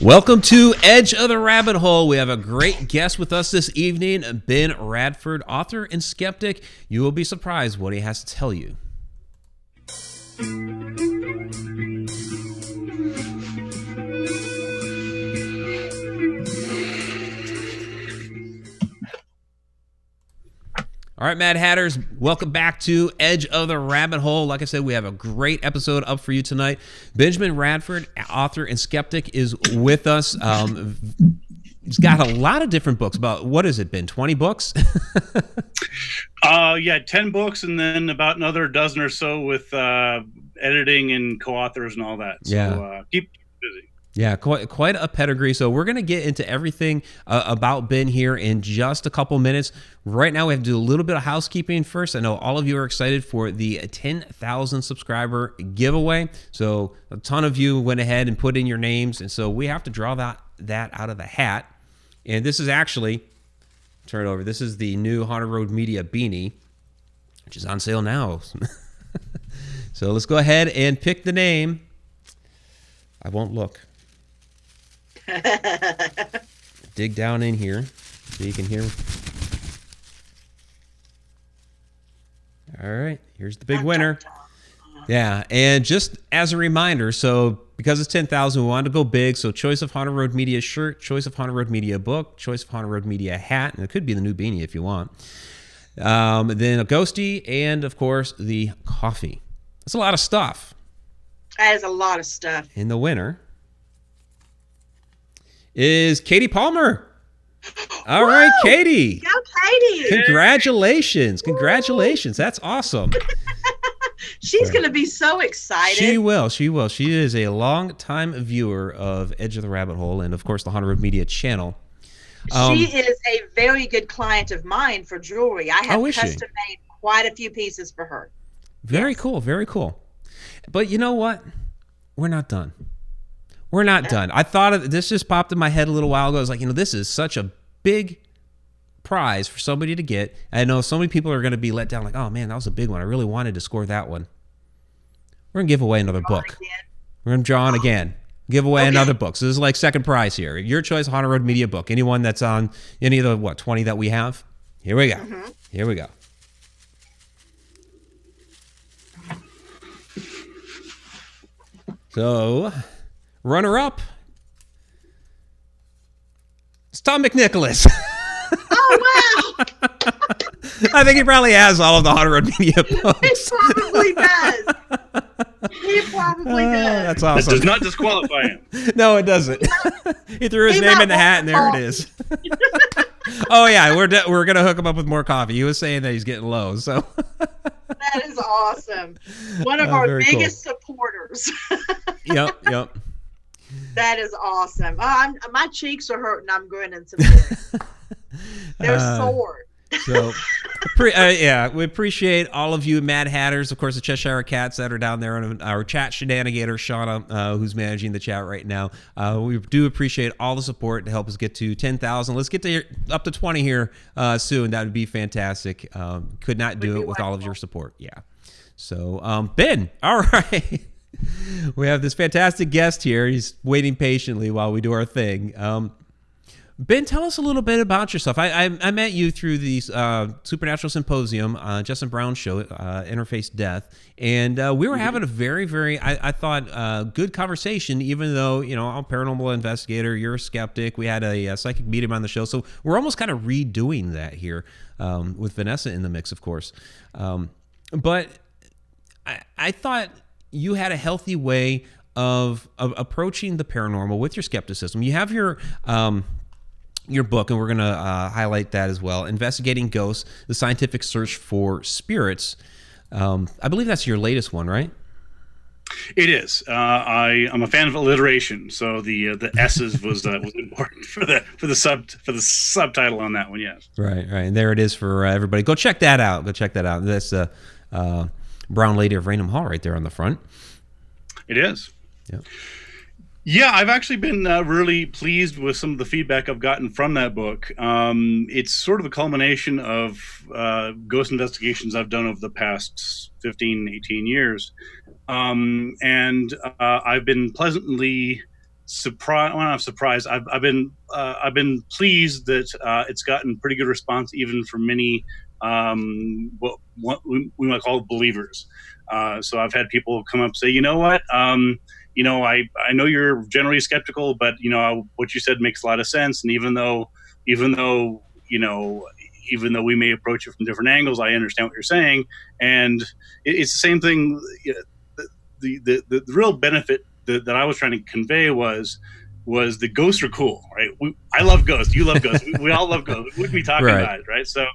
Welcome to Edge of the Rabbit Hole. We have a great guest with us this evening, Ben Radford, author and skeptic. You will be surprised what he has to tell you. All right, Mad Hatters, welcome back to Edge of the Rabbit Hole. Like I said, we have a great episode up for you tonight. Benjamin Radford, author and skeptic, is with us. He's got a lot of different books. About, what has it been, 20 books? Yeah, 10 books, and then about another dozen or so with editing and co-authors and all that. So keep busy. Yeah, quite a pedigree. So we're going to get into everything about Ben here in just a couple minutes. Right now, we have to do a little bit of housekeeping first. I know all of you are excited for the 10,000 subscriber giveaway. So a ton of you went ahead and put in your names, and so we have to draw that out of the hat. And this is actually, turn it over, this is the new Haunted Road Media beanie, which is on sale now. So let's go ahead and pick the name. I won't look. Dig down in here so you can hear. All right, here's the big winner. Yeah, and just as a reminder, so because it's 10,000, we wanted to go big. So choice of Haunted Road Media shirt, choice of Haunted Road Media book, choice of Haunted Road Media hat, and it could be the new beanie if you want. Then a ghostie, and of course the coffee. That's a lot of stuff. That is a lot of stuff. And the winner is Katie Palmer. All right, Katie. Go, Katie. Congratulations. Congratulations. That's awesome. She's going to be so excited. She will. She will. She is a long-time viewer of Edge of the Rabbit Hole and, of course, the Haunted Road Media channel. She is a very good client of mine for jewelry. I have custom made quite a few pieces for her. Very cool. Very cool. But you know what? We're not done. We're not done. I thought this just popped in my head a little while ago. I was like, this is such a big prize for somebody to get. I know so many people are going to be let down, like, oh man, that was a big one. I really wanted to score that one. We're going to give away another book. We're going to draw on again. Give away another book. So this is like second prize here. Your choice, Haunted Road Media book. Anyone that's on any of the, 20 that we have? Here we go. Mm-hmm. Here we go. So, runner-up, it's Tom McNicholas. Oh, wow. I think he probably has all of the Haunted Road Media books. He probably does. He probably does. That's awesome. That does not disqualify him. No, it doesn't. He threw his name in the hat, and there it is. Oh, yeah, we're going to hook him up with more coffee. He was saying that he's getting low, so... That is awesome. One of our biggest supporters. Yep. That is awesome. My cheeks are hurting. I'm grinning some. They're sore. So, we appreciate all of you Mad Hatters. Of course, the Cheshire Cats that are down there on our chat shenanigator, Shauna, who's managing the chat right now. We do appreciate all the support to help us get to 10,000. Let's get to up to 20 here soon. That would be fantastic. Could not do it with all of your support. Yeah. So, Ben, all right. We have this fantastic guest here. He's waiting patiently while we do our thing. Ben, tell us a little bit about yourself. I met you through the Supernatural Symposium, Justin Brown's show, Interface Death, and we were having a very, very, I thought, good conversation, even though, I'm a paranormal investigator, you're a skeptic. We had a psychic medium on the show, so we're almost kind of redoing that here with Vanessa in the mix, of course. But I thought you had a healthy way of approaching the paranormal with your skepticism. You have your book, and we're going to highlight that as well, Investigating Ghosts, the Scientific Search for Spirits. I believe that's your latest one, right? It is. I'm a fan of alliteration, so the S's was important for the subtitle on that one. Yes. Right, and there it is for everybody. Go check that out. That's Brown Lady of Raynham Hall right there on the front. It is. Yeah. Yeah, I've actually been really pleased with some of the feedback I've gotten from that book. It's sort of a culmination of ghost investigations I've done over the past 15, 18 years. And I've been pleasantly surprised. Well, I'm surprised. I've been pleased that it's gotten pretty good response, even from many what we might call believers. So I've had people come up and say, you know what, I know you're generally skeptical, but what you said makes a lot of sense. And even though we may approach it from different angles, I understand what you're saying. And it's the same thing. The real benefit that I was trying to convey was the ghosts are cool, right? I love ghosts. You love ghosts. We all love ghosts. We wouldn't be talking Right. about it, right? So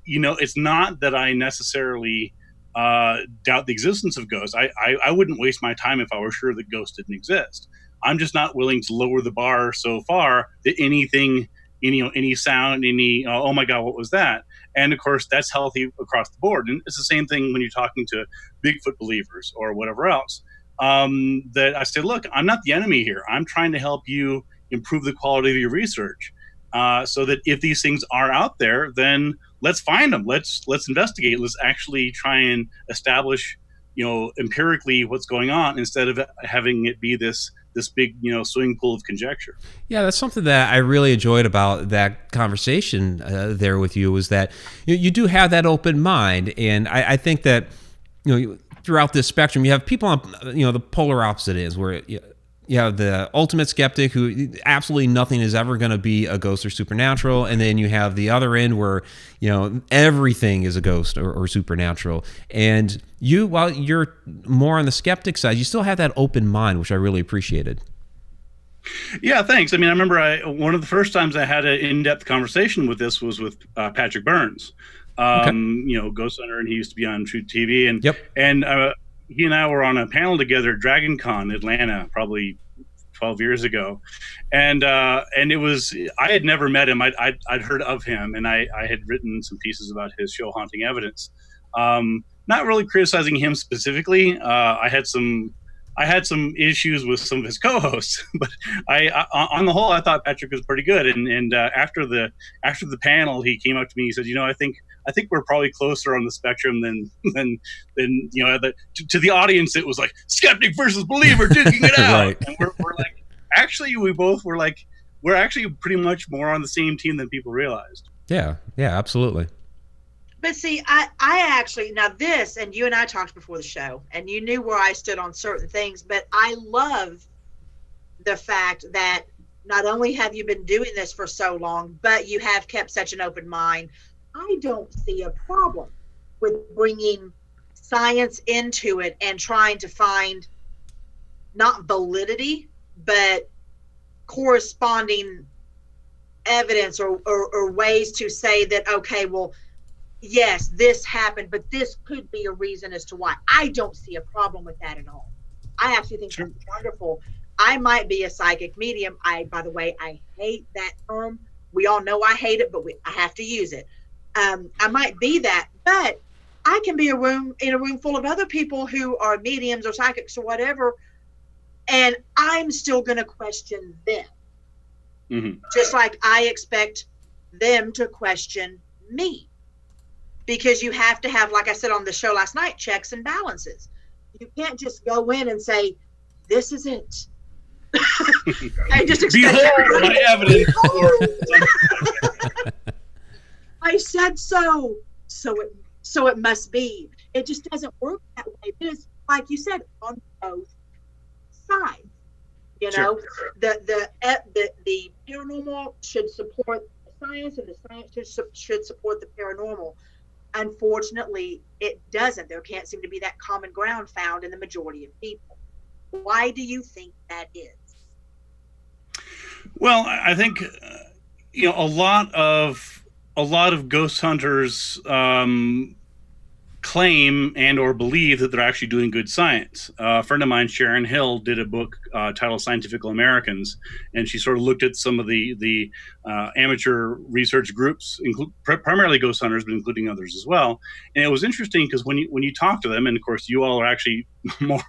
it's not that I necessarily doubt the existence of ghosts. I wouldn't waste my time if I were sure that ghosts didn't exist. I'm just not willing to lower the bar so far that anything, any sound, oh my God, what was that? And of course, that's healthy across the board. And it's the same thing when you're talking to Bigfoot believers or whatever else. That I say, look, I'm not the enemy here. I'm trying to help you improve the quality of your research, so that if these things are out there, then let's find them. Let's investigate. Let's actually try and establish, empirically what's going on, instead of having it be this big, swimming pool of conjecture. Yeah, that's something that I really enjoyed about that conversation there with you, was that you do have that open mind. And I think that, throughout this spectrum, you have people on, the polar opposite is where you have the ultimate skeptic who absolutely nothing is ever going to be a ghost or supernatural. And then you have the other end where, everything is a ghost or supernatural. And you, while you're more on the skeptic side, you still have that open mind, which I really appreciated. Yeah, thanks. I mean, I remember one of the first times I had an in-depth conversation with this was with Patrick Burns, ghost hunter, and he used to be on Truth TV. And Yep. And he and I were on a panel together at Dragon Con Atlanta, probably 12 years ago. And it was, I had never met him. I'd heard of him, and I had written some pieces about his show Haunting Evidence. Not really criticizing him specifically. I had some issues with some of his co-hosts, but on the whole, I thought Patrick was pretty good. And after the panel, he came up to me. He said, I think we're probably closer on the spectrum than to the audience. It was like skeptic versus believer duking it out. Right. And we're like, actually, we're actually pretty much more on the same team than people realized. Yeah, absolutely. But see, I actually, now this, and you and I talked before the show, and you knew where I stood on certain things, but I love the fact that not only have you been doing this for so long, but you have kept such an open mind. I don't see a problem with bringing science into it and trying to find not validity, but corresponding evidence or ways to say that, okay, well, yes, this happened, but this could be a reason as to why. I don't see a problem with that at all. I actually think that's wonderful. I might be a psychic medium. By the way, I hate that term. We all know I hate it, but I have to use it. I might be that, but I can be in a room full of other people who are mediums or psychics or whatever, and I'm still going to question them. Mm-hmm. Just like I expect them to question me. Because you have to have, like I said on the show last night, checks and balances. You can't just go in and say, this is it. I just expect behold my evidence. I said so it must be. It just doesn't work that way. Because, like you said, on both sides, Sure. the paranormal should support the science, and the science should support the paranormal. Unfortunately, it doesn't. There can't seem to be that common ground found in the majority of people. Why do you think that is? Well, I think a lot of ghost hunters claim and or believe that they're actually doing good science. A friend of mine, Sharon Hill, did a book titled Scientific Americans, and she sort of looked at some of the amateur research groups, primarily ghost hunters, but including others as well. And it was interesting because when you talk to them, and of course you all are actually more,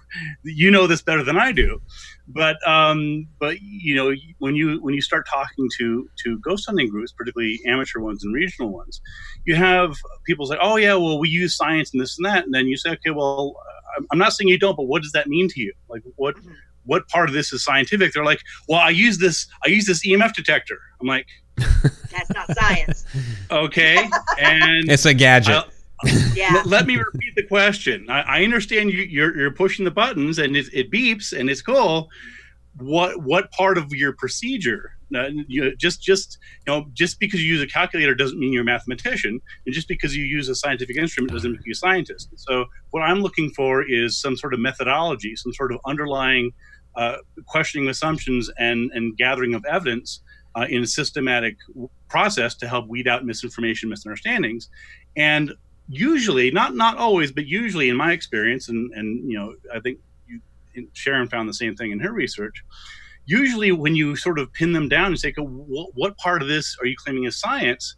this better than I do, but when you start talking to ghost hunting groups, particularly amateur ones and regional ones, you have people say, oh yeah, well, we use science and this and that, and then you say, okay, well, I'm not saying you don't, but what does that mean to you? Like, what part of this is scientific? They're like, well, I use this EMF detector. I'm like, that's not science. Okay, and it's a gadget. Yeah. Let me repeat the question. I understand you're pushing the buttons and it beeps and it's cool. What part of your procedure? Just because you use a calculator doesn't mean you're a mathematician, and just because you use a scientific instrument doesn't make you a scientist. So what I'm looking for is some sort of methodology, some sort of underlying questioning assumptions and gathering of evidence in a systematic process to help weed out misinformation, misunderstandings. And usually, not always, but usually in my experience, and I think Sharon found the same thing in her research. Usually when you sort of pin them down and say, what part of this are you claiming is science?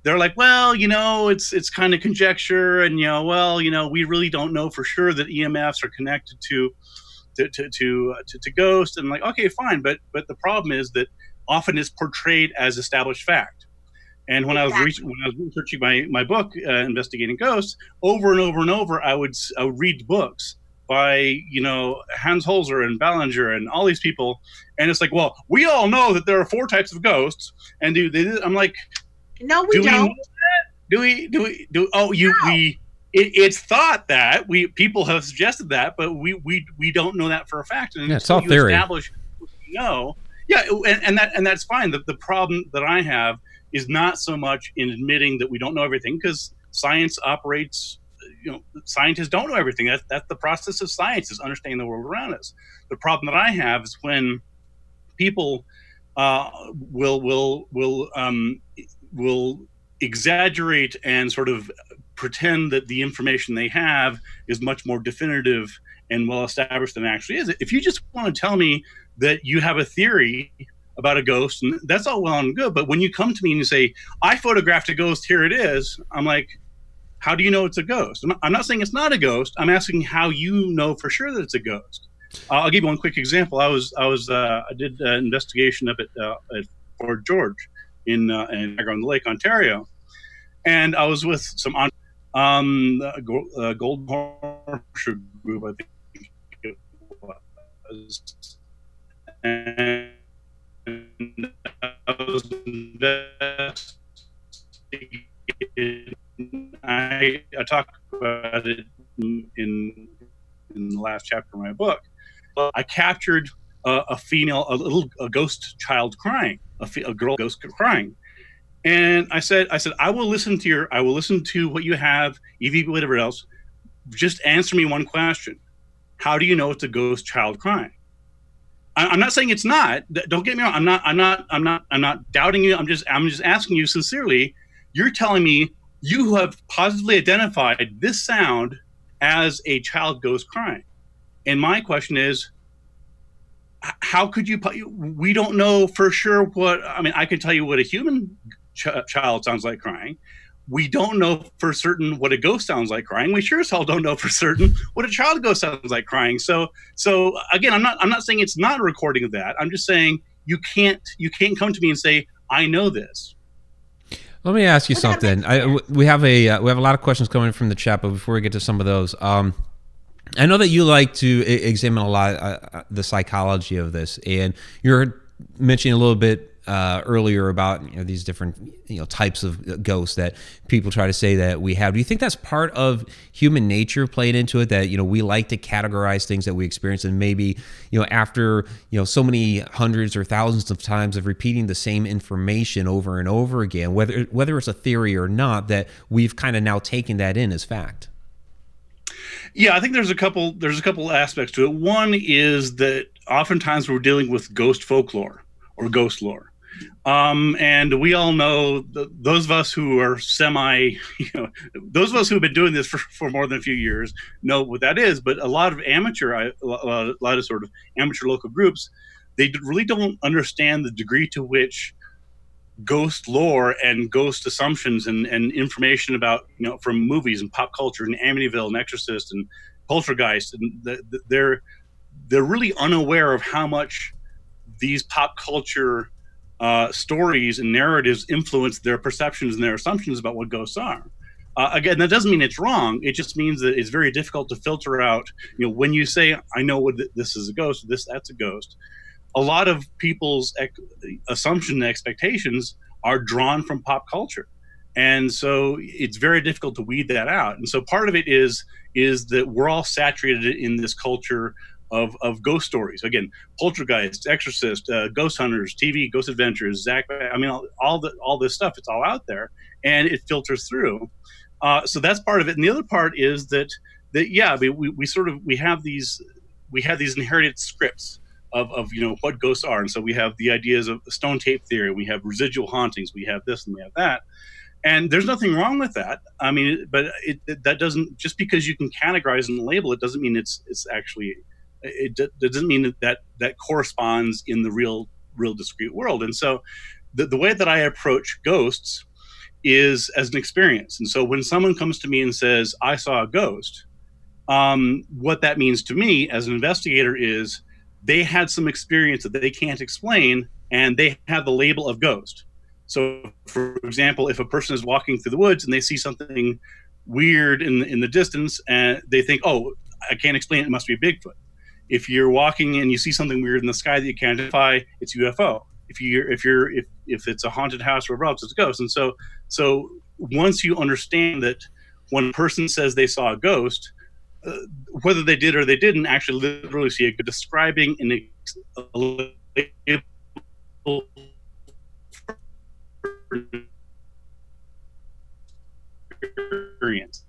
They're like, well, it's kind of conjecture, and we really don't know for sure that EMFs are connected to ghosts. And I'm like, okay, fine, but the problem is that often it's portrayed as established fact. And when I was researching my book, Investigating Ghosts, over and over and over, I would read books by Hans Holzer and Ballinger and all these people, and it's like, well, we all know that there are 4 types of ghosts, and I'm like, no, we don't. It's thought that people have suggested that, but we don't know that for a fact, and it's all theory. Establish, and that's fine. The problem that I have is not so much in admitting that we don't know everything, because science operates. Scientists don't know everything. That's the process of science, is understanding the world around us. The problem that I have is when people will exaggerate and sort of pretend that the information they have is much more definitive and well established than it actually is. If you just want to tell me that you have a theory about a ghost, and that's all well and good, but when you come to me and you say, I photographed a ghost, here it is, I'm like, how do you know it's a ghost? I'm not saying it's not a ghost. I'm asking how you know for sure that it's a ghost. I'll give you one quick example. I did an investigation up at Fort George in Niagara-on-the-Lake, Ontario, and I was with some Golden Horseshoe group, I think it was, and I was investigating. I talk about it in the last chapter of my book. But I captured a ghost child crying, a girl ghost crying, and I said, I will listen to what you have, EVP, whatever else. Just answer me one question: how do you know it's a ghost child crying? I'm not saying it's not. Don't get me wrong. I'm not doubting you. I'm just asking you sincerely. You're telling me you have positively identified this sound as a child ghost crying. And my question is, how could you, we don't know for sure I can tell you what a human child sounds like crying. We don't know for certain what a ghost sounds like crying. We sure as hell don't know for certain what a child ghost sounds like crying. So again, I'm not saying it's not a recording of that. I'm just saying you can't come to me and say, I know this. Let me ask you something. We have a lot of questions coming from the chat, but before we get to some of those, I know that you like to examine a lot the psychology of this, and you're mentioning a little bit earlier about these different types of ghosts that people try to say that we have. Do you think that's part of human nature playing into it, that we like to categorize things that we experience, and maybe after so many hundreds or thousands of times of repeating the same information over and over again, whether it's a theory or not, that we've kind of now taken that in as fact? Yeah, I think there's a couple aspects to it. One is that oftentimes we're dealing with ghost folklore or ghost lore. And we all know those of us who are those of us who have been doing this for more than a few years know what that is. But a lot of a lot of sort of amateur local groups, they really don't understand the degree to which ghost lore and ghost assumptions and information about from movies and pop culture and Amityville and Exorcist and Poltergeist, and they're really unaware of how much these pop culture stories and narratives influence their perceptions and their assumptions about what ghosts are. Again, that doesn't mean it's wrong. It just means that it's very difficult to filter out. When you say, "I know what this is a ghost," that's a ghost. A lot of people's assumption and expectations are drawn from pop culture, and so it's very difficult to weed that out. And so part of it is that we're all saturated in this culture of ghost stories. Again, Poltergeist, Exorcist, Ghost Hunters, TV, Ghost Adventures, Zach. I mean, all this stuff. It's all out there, and it filters through. So that's part of it. And the other part is that yeah, we have these inherited scripts of what ghosts are. And so we have the ideas of the stone tape theory, we have residual hauntings, we have this and we have that. And there's nothing wrong with that. I mean, but that doesn't, just because you can categorize and label it doesn't mean it's actually, it doesn't mean that corresponds in the real discrete world. And so the way that I approach ghosts is as an experience. And so when someone comes to me and says, "I saw a ghost," what that means to me as an investigator is they had some experience that they can't explain, and they have the label of ghost. So, for example, if a person is walking through the woods and they see something weird in the distance, and they think, "Oh, I can't explain it, it must be a Bigfoot." If you're walking and you see something weird in the sky that you can't identify, it's UFO. If it's a haunted house or whatever else, it's a ghost. And so once you understand that when a person says they saw a ghost, whether they did or they didn't actually literally see it, describing a experience.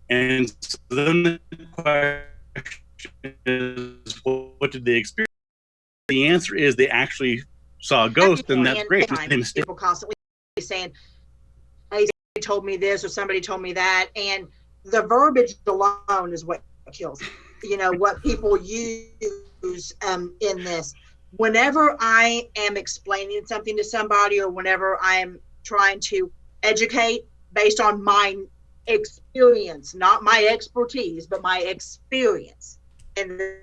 And so then the question is, what did they experience? The answer is they actually saw a ghost, and that's great. People constantly saying, "Hey, somebody told me this," or "Somebody told me that," and the verbiage alone is what kills. What people use in this. Whenever I am explaining something to somebody, or whenever I am trying to educate based on my experience, not my expertise, but my experience in the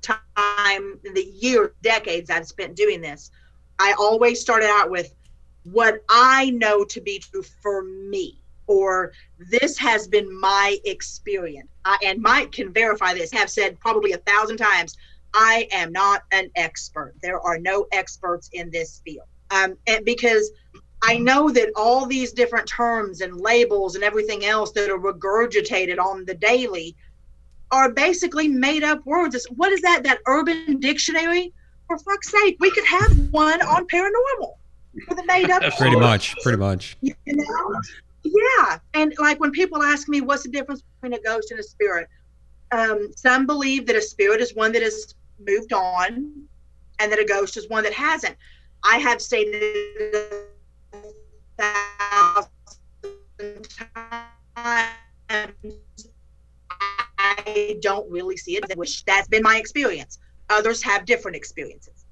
time, the years, decades I've spent doing this, I always started out with what I know to be true for me, or this has been my experience. And Mike can verify this, have said probably 1,000 times, I am not an expert. There are no experts in this field. And because I know that all these different terms and labels and everything else that are regurgitated on the daily are basically made up words. What is that Urban Dictionary? For fuck's sake, we could have one on paranormal with a made up Pretty much. Yeah. And like when people ask me, what's the difference between a ghost and a spirit? Some believe that a spirit is one that has moved on, and that a ghost is one that hasn't. I have stated 1,000 times, I don't really see it, which that's been my experience. Others have different experiences.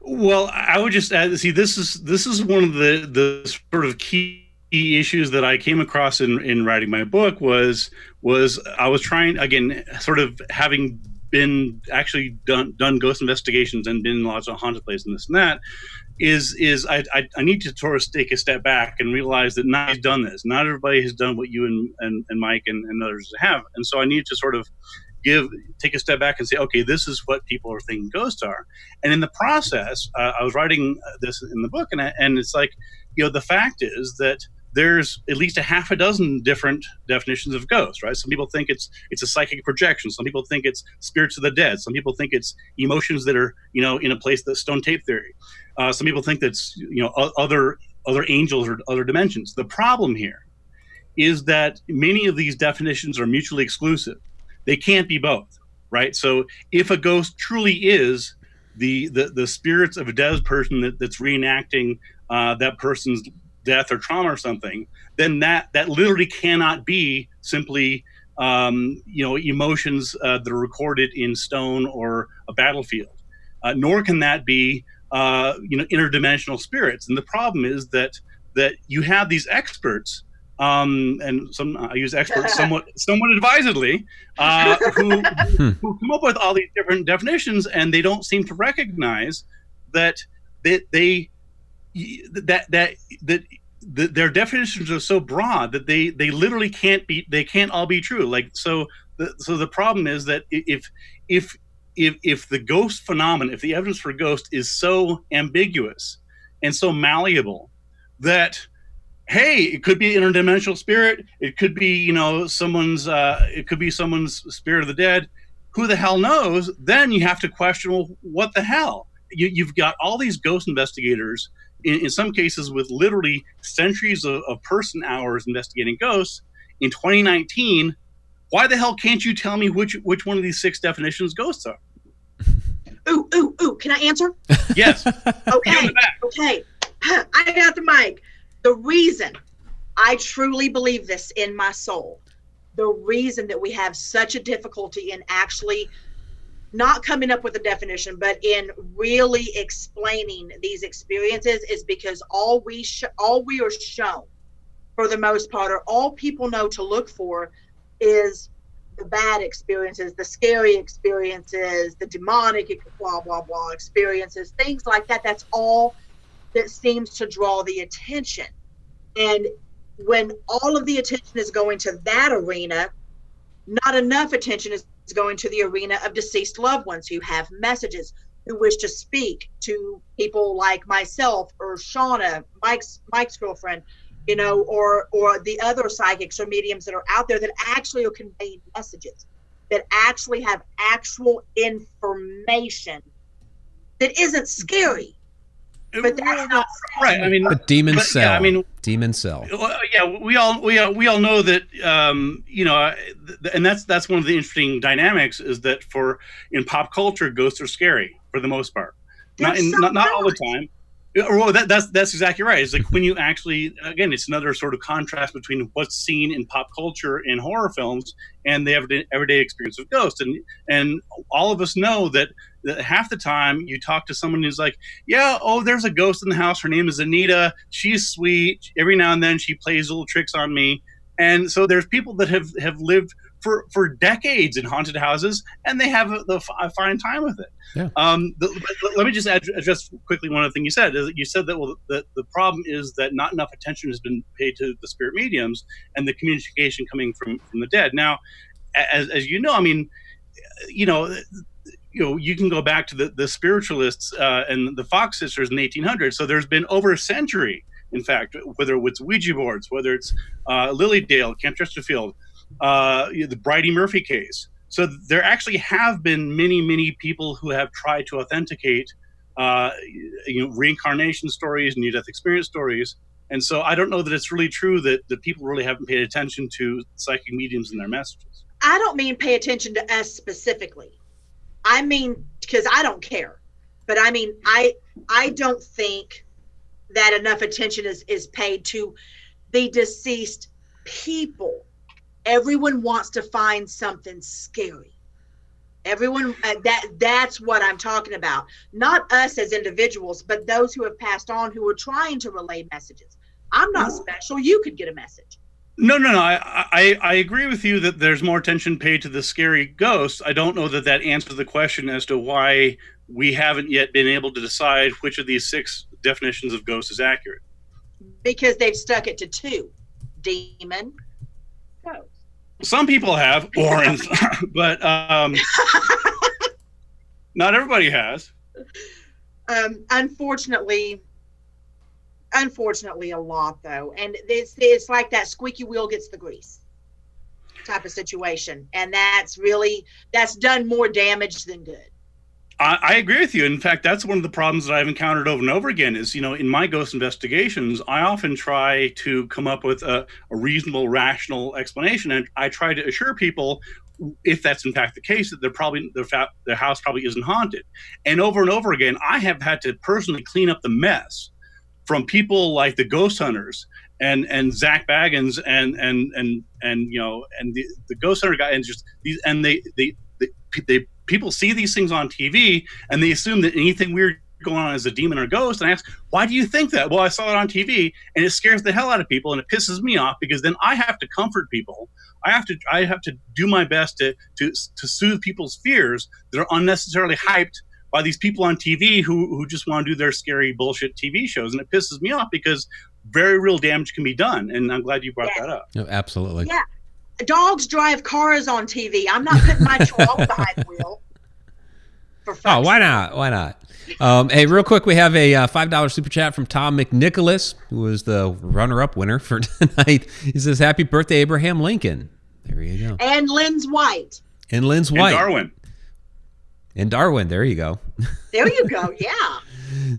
Well, I would just add, see, this is one of the sort of key issues that I came across in writing my book was I was trying, again, sort of having been actually done ghost investigations and been in lots of haunted places and this and that, is I need to sort of take a step back and realize that not everybody's done this. Not everybody has done what you and Mike and others have. And so I need to sort of take a step back and say, okay, this is what people are thinking ghosts are. And in the process, I was writing this in the book, and it's like, the fact is that there's at least a half a dozen different definitions of ghost, right? Some people think it's a psychic projection. Some people think it's spirits of the dead. Some people think it's emotions that are, in a place, that's stone tape theory. Some people think that's, other angels or other dimensions. The problem here is that many of these definitions are mutually exclusive. They can't be both, right? So if a ghost truly is the spirits of a dead person that's reenacting that person's death or trauma or something, then that literally cannot be simply emotions that are recorded in stone or a battlefield, nor can that be interdimensional spirits. And the problem is that you have these experts, and I use experts somewhat advisedly, who come up with all these different definitions, and they don't seem to recognize that they their definitions are so broad that they literally can't all be true. Like, so the problem is that if the ghost phenomenon, if the evidence for ghost is so ambiguous and so malleable that, hey, it could be an interdimensional spirit, it could be someone's spirit of the dead, who the hell knows? Then you have to question, well, what the hell? You've got all these ghost investigators, in some cases with literally centuries of person hours investigating ghosts. In 2019, why the hell can't you tell me which one of these 6 definitions ghosts are? Ooh, can I answer? Yes. Okay. I got the mic. The reason I truly believe this in my soul, the reason that we have such a difficulty in actually not coming up with a definition, but in really explaining these experiences, is because all we are shown, for the most part, or all people know to look for, is the bad experiences, the scary experiences, the demonic blah blah blah experiences, things like that. That's all that seems to draw the attention. And when all of the attention is going to that arena, not enough attention is going to the arena of deceased loved ones who have messages, who wish to speak to people like myself or Shauna, Mike's girlfriend, or the other psychics or mediums that are out there that actually are conveying messages, that actually have actual information that isn't scary. But that's not right. I mean, but demons sell. Yeah, I mean, demons sell. Yeah, we all know that. And that's one of the interesting dynamics, is that in pop culture, ghosts are scary for the most part. Not all the time. Well, that's exactly right. It's like when you actually, again, it's another sort of contrast between what's seen in pop culture in horror films and the everyday experience of ghosts. And all of us know that half the time you talk to someone who's like, yeah, oh, there's a ghost in the house. Her name is Anita. She's sweet. Every now and then she plays little tricks on me. And so there's people that have lived for decades in haunted houses, and they have a fine time with it. Yeah. Let me just address quickly one other thing you said. You said that the problem is that not enough attention has been paid to the spirit mediums and the communication coming from the dead. Now, as you know, I mean, you can go back to the spiritualists and the Fox sisters in the 1800s. So there's been over a century, in fact, whether it's Ouija boards, whether it's Lilydale, Camp Chesterfield, the Bridie Murphy case. So there actually have been many people who have tried to authenticate, reincarnation stories, near-death experience stories. And so I don't know that it's really true that people really haven't paid attention to psychic mediums and their messages. I don't mean pay attention to us specifically. I mean, because I don't care. But I mean, I don't think that enough attention is paid to the deceased people. Everyone wants to find something scary. Everyone, that's what I'm talking about. Not us as individuals, but those who have passed on, who are trying to relay messages. I'm not special. You could get a message. No. I agree with you that there's more attention paid to the scary ghosts. I don't know that answers the question as to why we haven't yet been able to decide which of these 6 definitions of ghost is accurate. Because they've stuck it to 2: demon, ghost. Some people have, Warren, but not everybody has. Unfortunately, a lot though, and it's like that squeaky wheel gets the grease type of situation, and that's done more damage than good. I agree with you. In fact, that's one of the problems that I've encountered over and over again is, in my ghost investigations, I often try to come up with a reasonable, rational explanation. And I try to assure people, if that's in fact the case, that their house probably isn't haunted. And over again, I have had to personally clean up the mess from people like the ghost hunters and Zach Baggins and the ghost hunter guy, and just these, and they people see these things on TV and they assume that anything weird going on is a demon or a ghost, and I ask, why do you think that? Well, I saw it on TV, and it scares the hell out of people, and it pisses me off, because then I have to comfort people. I have to do my best to soothe people's fears that are unnecessarily hyped by these people on TV who just want to do their scary bullshit TV shows. And it pisses me off because very real damage can be done. And I'm glad you brought that up. No, absolutely. Yeah. Dogs drive cars on TV. I'm not putting my chihuahua behind the wheel. Oh, why not? Why not? Hey, real quick, we have a $5 super chat from Tom McNicholas, who was the runner-up winner for tonight. He says, "Happy birthday, Abraham Lincoln." There you go. And Lynn's White. And Lynn's White. And Darwin. And Darwin. There you go. There you go. Yeah.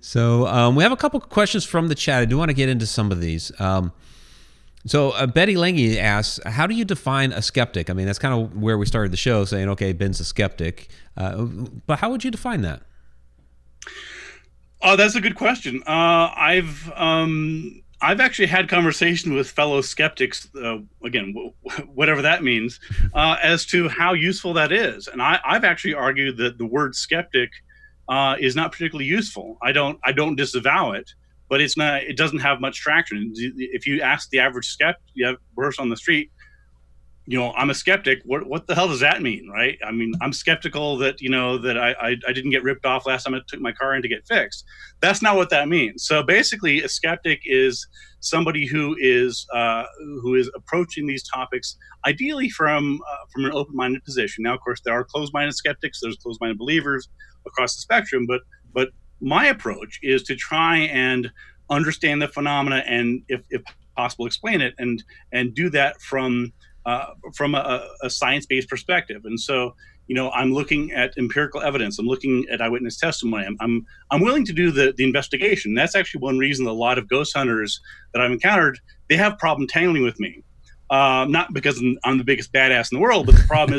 So we have a couple questions from the chat. I do want to get into some of these. So Betty Lange asks, how do you define a skeptic? I mean, that's kind of where we started the show, saying, okay, Ben's a skeptic. But how would you define that? Oh, that's a good question. I've actually had conversation with fellow skeptics, again, whatever that means, as to how useful that is. And I've actually argued that the word skeptic is not particularly useful. I don't disavow it, but it's not. It doesn't have much traction. If you ask the average person on the street, I'm a skeptic. What the hell does that mean, right? I mean, I'm skeptical that that I didn't get ripped off last time I took my car in to get fixed. That's not what that means. So basically, a skeptic is somebody who is approaching these topics ideally from an open-minded position. Now, of course, there are closed-minded skeptics. There's closed-minded believers across the spectrum. But my approach is to try and understand the phenomena and, if possible, explain it and do that from a science-based perspective. And so, I'm looking at empirical evidence. I'm looking at eyewitness testimony. I'm willing to do the investigation. That's actually one reason a lot of ghost hunters that I've encountered, they have problem tangling with me. Not because I'm the biggest badass in the world, but the problem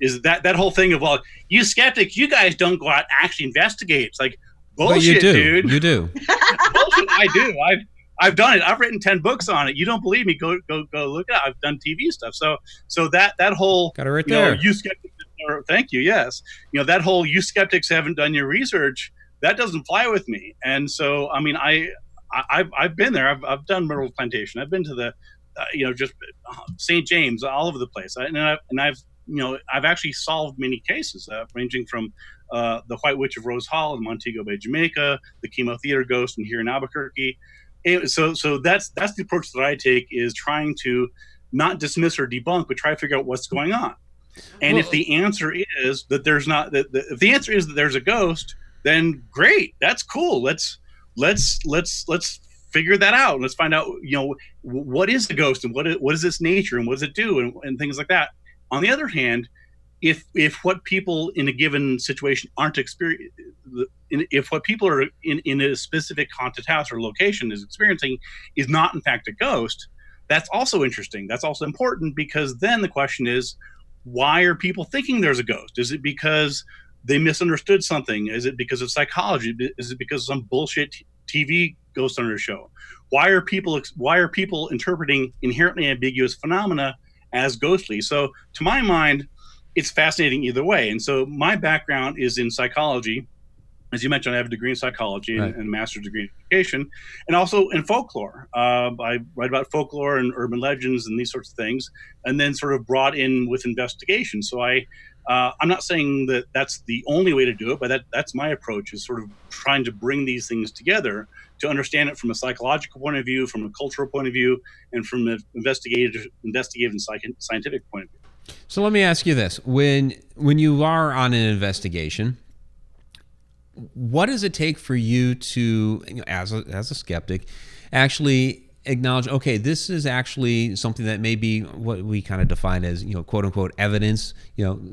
is that whole thing of, well, you skeptics, you guys don't go out and actually investigate. It's like, bullshit, but you do. Dude. You do. Bullshit, I do. I've done it. I've written 10 books on it. You don't believe me? Go look at it. I've done TV stuff. So that whole got it right there. You skeptics. Thank you. Yes. That whole you skeptics haven't done your research. That doesn't fly with me. And so, I mean, I've been there. I've done Myrtle Plantation. I've been to the, just St. James, all over the place. I've actually solved many cases, ranging from the White Witch of Rose Hall in Montego Bay, Jamaica, the Chemo Theater ghost here in Albuquerque. So that's the approach that I take, is trying to not dismiss or debunk, but try to figure out what's going on. And if the answer is that there's not, if the answer is that there's a ghost, then great, that's cool. Let's figure that out. Let's find out, what is the ghost and what is its nature and what does it do and things like that. On the other hand, if what people in a given situation aren't experiencing, if what people are in a specific haunted house or location is experiencing is not in fact a ghost, that's also interesting. That's also important, because then the question is, why are people thinking there's a ghost? Is it because they misunderstood something? Is it because of psychology? Is it because of some bullshit TV ghost hunter show? Why are people interpreting inherently ambiguous phenomena as ghostly? So to my mind, it's fascinating either way. And so my background is in psychology. As you mentioned, I have a degree in psychology and a master's degree in education, and also in folklore. I write about folklore and urban legends and these sorts of things, and then sort of brought in with investigation. So I'm not saying that that's the only way to do it, but that's my approach, is sort of trying to bring these things together to understand it from a psychological point of view, from a cultural point of view, and from an investigative and scientific point of view. So let me ask you this. When you are on an investigation, what does it take for you to, as a skeptic, actually acknowledge, okay, this is actually something that may be what we kind of define as, quote unquote evidence,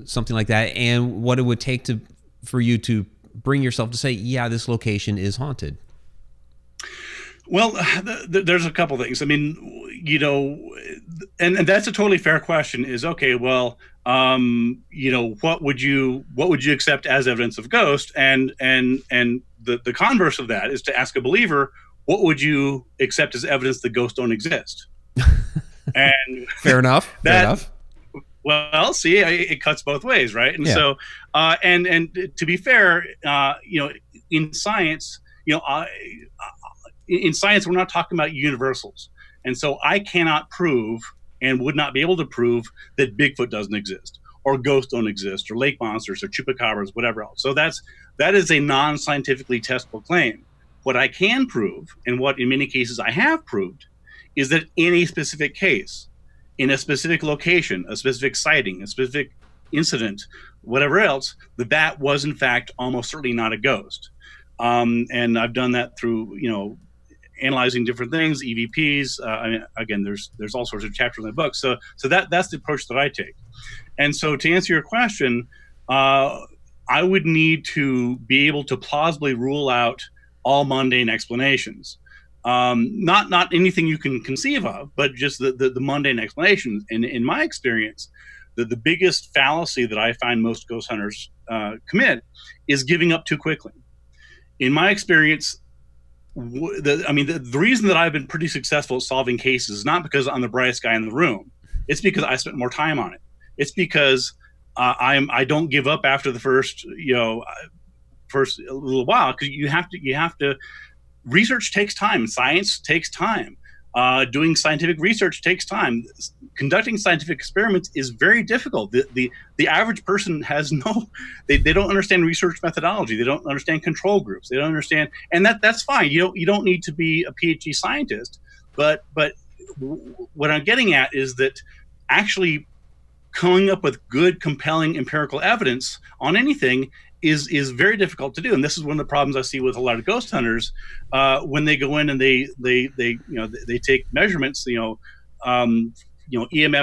something like that, and what it would take for you to bring yourself to say, yeah, this location is haunted? Well, there's a couple things. I mean, and that's a totally fair question, is, okay, well, what would you accept as evidence of ghost? And the converse of that is to ask a believer, what would you accept as evidence that ghosts don't exist? And fair enough. Well, see, it cuts both ways, right? And so, and to be fair, in science, in science, we're not talking about universals. And so I cannot prove, and would not be able to prove, that Bigfoot doesn't exist, or ghosts don't exist, or lake monsters, or chupacabras, whatever else. So that is a non-scientifically testable claim. What I can prove, and what in many cases I have proved, is that in a specific case, in a specific location, a specific sighting, a specific incident, whatever else, that was in fact almost certainly not a ghost. And I've done that through, analyzing different things, EVPs. I mean, again, there's all sorts of chapters in the book. So that's the approach that I take. And so to answer your question, I would need to be able to plausibly rule out all mundane explanations. Not anything you can conceive of, but just the mundane explanations. And in my experience, the biggest fallacy that I find most ghost hunters commit is giving up too quickly. In my experience, the reason that I've been pretty successful at solving cases is not because I'm the brightest guy in the room. It's because I spent more time on it. It's because I don't give up after the first little while, because you have to. Research takes time. Science takes time. Doing scientific research takes time. Conducting scientific experiments is very difficult. The average person has they don't understand research methodology. They don't understand control groups. They don't understand, and that's fine. You don't need to be a PhD scientist. But what I'm getting at is that actually coming up with good, compelling empirical evidence on anything is very difficult to do. And this is one of the problems I see with a lot of ghost hunters when they go in and they take measurements, EMS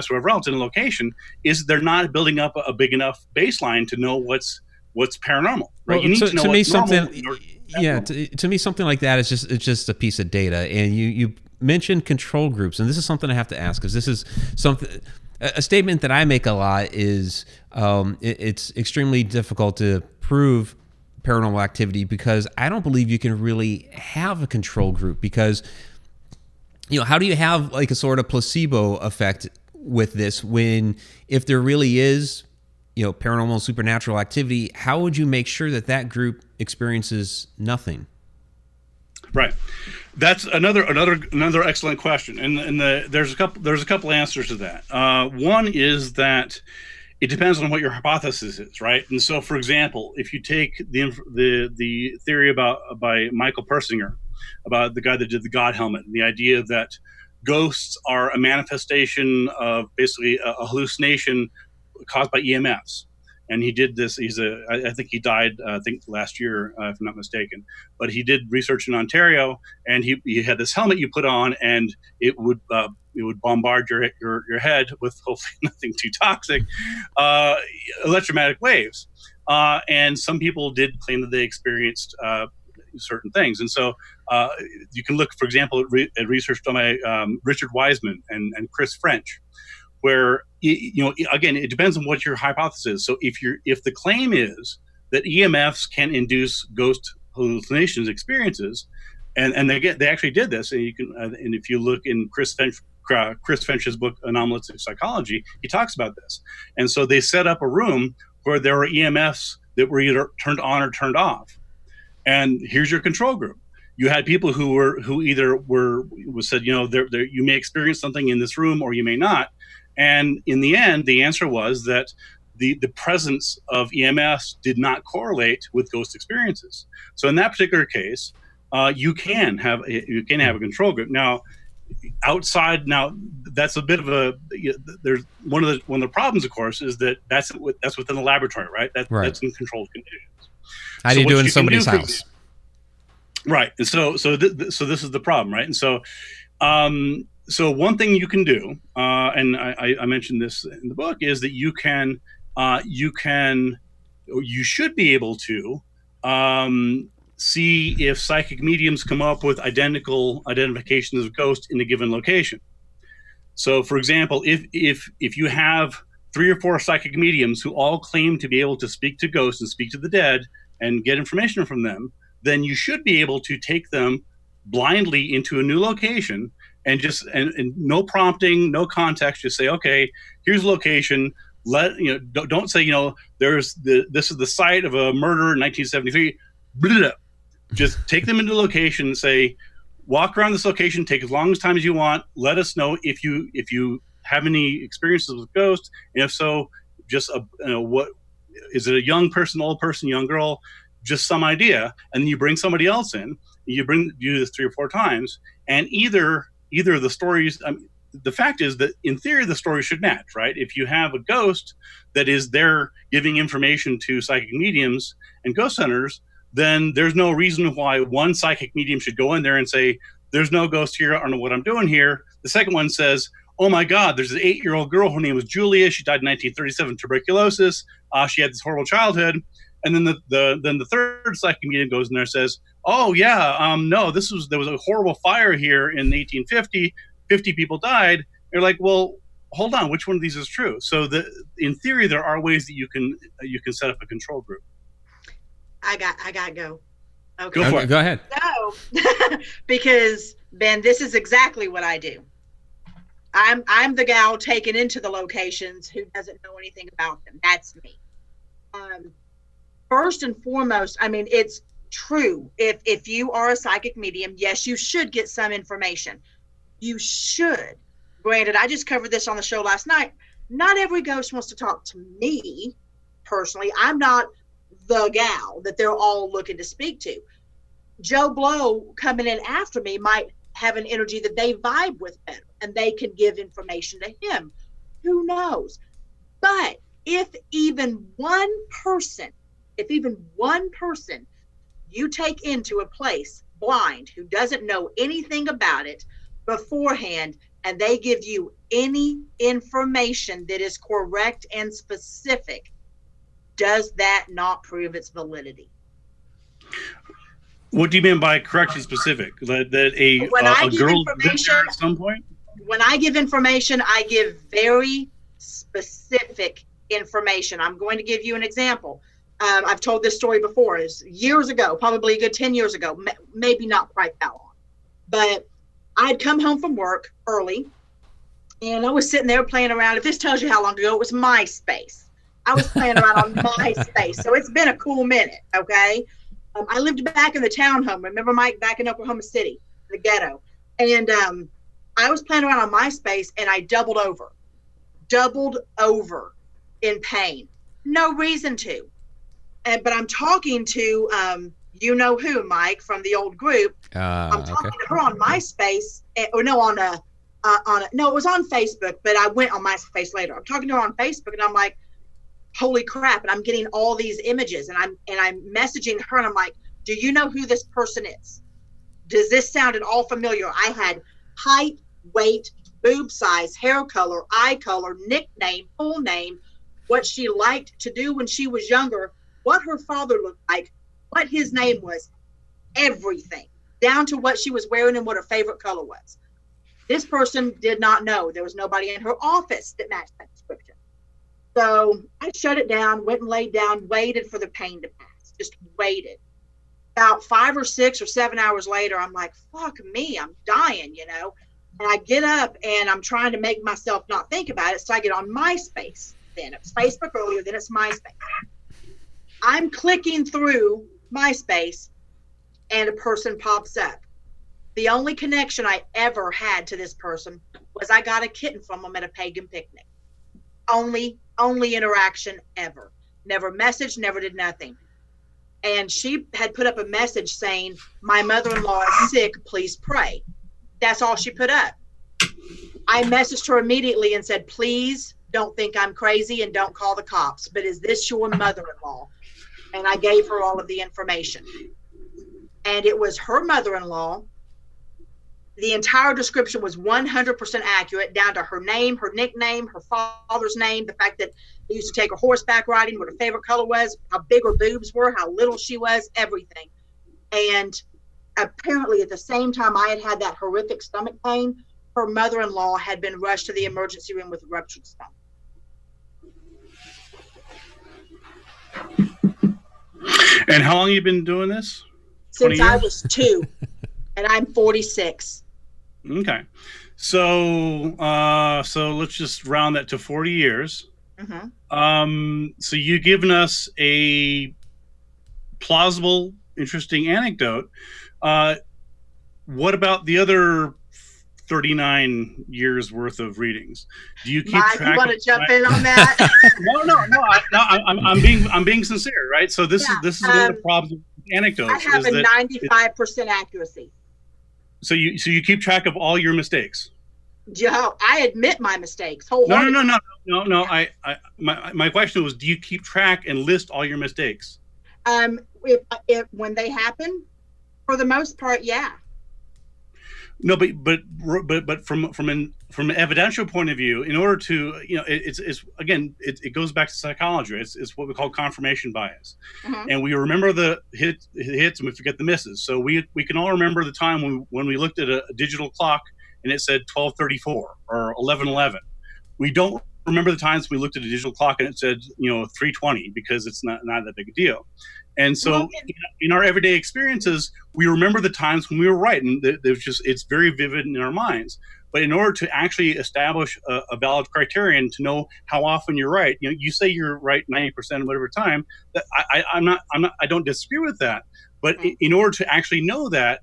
or whatever else in a location, is they're not building up a big enough baseline to know what's paranormal, right? Well, you need to know what's normal. To me, something like that is just a piece of data. And you mentioned control groups, and this is something I have to ask, because this is something. A statement that I make a lot is it's extremely difficult to prove paranormal activity, because I don't believe you can really have a control group, because how do you have like a sort of placebo effect with this, when if there really is paranormal supernatural activity, how would you make sure that group experiences nothing? Right. That's another excellent question, and there's a couple answers to that. One is that it depends on what your hypothesis is, right? And so, for example, if you take the theory by Michael Persinger about the guy that did the God helmet, and the idea that ghosts are a manifestation of basically a hallucination caused by EMFs. And he did this. I think he died, last year, if I'm not mistaken. But he did research in Ontario, and he had this helmet you put on, and it would bombard your head with hopefully nothing too toxic, electromagnetic waves. And some people did claim that they experienced certain things. And so you can look, for example, at research done by Richard Wiseman and Chris French, where again, it depends on what your hypothesis is. So if the claim is that EMFs can induce ghost hallucinations experiences, and they actually did this, and and if you look in Chris French's book Anomalistic Psychology, he talks about this. And so they set up a room where there were EMFs that were either turned on or turned off, and here's your control group. You had people who either said, you may experience something in this room or you may not. And in the end, the answer was that the presence of EMS did not correlate with ghost experiences. So in that particular case, you can have a control group. Now, that's a bit of there's one of the problems, of course, is that that's within the laboratory, right? That's in controlled conditions. How do you do in somebody's house? Right. And so this is the problem, right? And so so one thing you can do, and I mentioned this in the book, is that you should be able to see if psychic mediums come up with identical identifications of ghosts in a given location. So, for example, if you have 3 or 4 psychic mediums who all claim to be able to speak to ghosts and speak to the dead and get information from them, then you should be able to take them blindly into a new location and no prompting, no context, just say, okay, here's a location. Don't say, this is the site of a murder in 1973. Blah, blah. Just take them into a location and say, walk around this location, take as long as time as you want. Let us know if you have any experiences with ghosts, and if so, just what is it, a young person, old person, young girl, just some idea, and then you bring somebody else in. You do this 3 or 4 times, and either the stories. The fact is that in theory the story should match, right? If you have a ghost that is there giving information to psychic mediums and ghost hunters, then there's no reason why one psychic medium should go in there and say, there's no ghost here, I don't know what I'm doing here. The second one says, oh my God, there's an 8-year-old girl, her name was Julia, she died in 1937 tuberculosis, she had this horrible childhood. And then the third psychic medium goes in there and says, oh yeah, no, there was a horrible fire here in 1850, 50 people died. You're like, well, hold on, which one of these is true? So in theory, there are ways that you can set up a control group. I got to go. Okay. Go for it. Go ahead. No, because Ben, this is exactly what I do. I'm the gal taken into the locations who doesn't know anything about them. That's me. First and foremost, I mean, it's true. If you are a psychic medium, yes, you should get some information. You should. Granted, I just covered this on the show last night. Not every ghost wants to talk to me personally. I'm not the gal that they're all looking to speak to. Joe Blow coming in after me might have an energy that they vibe with better, and they can give information to him. Who knows? But if even one person you take into a place blind who doesn't know anything about it beforehand, and they give you any information that is correct and specific, does that not prove its validity? What do you mean by correct and specific? That a girl lived there at some point? When I give information, I give very specific information. I'm going to give you an example. I've told this story before. It's years ago, probably a good 10 years ago, maybe not quite that long. But I'd come home from work early, and I was sitting there playing around. If this tells you how long ago, it was MySpace. I was playing around on MySpace, so it's been a cool minute, okay? I lived back in the townhome. Remember, Mike, back in Oklahoma City, the ghetto. And I was playing around on MySpace, and I doubled over in pain. No reason to. But I'm talking to you know who, Mike, from the old group. I'm talking to her on MySpace, or no, it was on Facebook, but I went on MySpace later. I'm talking to her on Facebook, and I'm like, holy crap! And I'm getting all these images, and I'm messaging her, and I'm like, do you know who this person is? Does this sound at all familiar? I had height, weight, boob size, hair color, eye color, nickname, full name, what she liked to do when she was younger, what her father looked like, what his name was, everything, down to what she was wearing and what her favorite color was. This person did not know. There was nobody in her office that matched that description. So I shut it down, went and laid down, waited for the pain to pass, just waited. About 5 or 6 or 7 hours later, I'm like, fuck me, I'm dying, you know? And I get up and I'm trying to make myself not think about it. So I get on MySpace. Then it was Facebook earlier, then it's MySpace. I'm clicking through MySpace and a person pops up. The only connection I ever had to this person was I got a kitten from them at a pagan picnic. Only interaction ever. Never messaged, never did nothing. And she had put up a message saying, my mother-in-law is sick, please pray. That's all she put up. I messaged her immediately and said, please don't think I'm crazy and don't call the cops, but is this your mother-in-law? And I gave her all of the information. And it was her mother-in-law. The entire description was 100% accurate, down to her name, her nickname, her father's name, the fact that he used to take her horseback riding, what her favorite color was, how big her boobs were, how little she was, everything. And apparently at the same time I had that horrific stomach pain, her mother-in-law had been rushed to the emergency room with a ruptured stomach. And how long have you been doing this? Since I was 2, and I'm 46. Okay. So let's just round that to 40 years. Mm-hmm. So you've given us a plausible, interesting anecdote. What about the other 39 years worth of readings. Do you keep Mike, track? You want to jump in on that? I'm being sincere, right? So this is one of the problems with anecdotes. I have a 95% accuracy. So you keep track of all your mistakes. Joe, I admit my mistakes wholeheartedly. No. My question was, do you keep track and list all your mistakes? If when they happen, for the most part, yeah. No, but from an evidential point of view, in order to, it goes back to psychology. It's what we call confirmation bias, and we remember the hits and we forget the misses. So we can all remember the time when we looked at a digital clock and it said 12:34 or 11:11. We don't remember the times we looked at a digital clock and it said 3:20 because it's not that big a deal. And so in our everyday experiences, we remember the times when we were right, and it's very vivid in our minds. But in order to actually establish a valid criterion to know how often you're right, you say you're right 90% of whatever time. That I don't disagree with that. But in order to actually know that,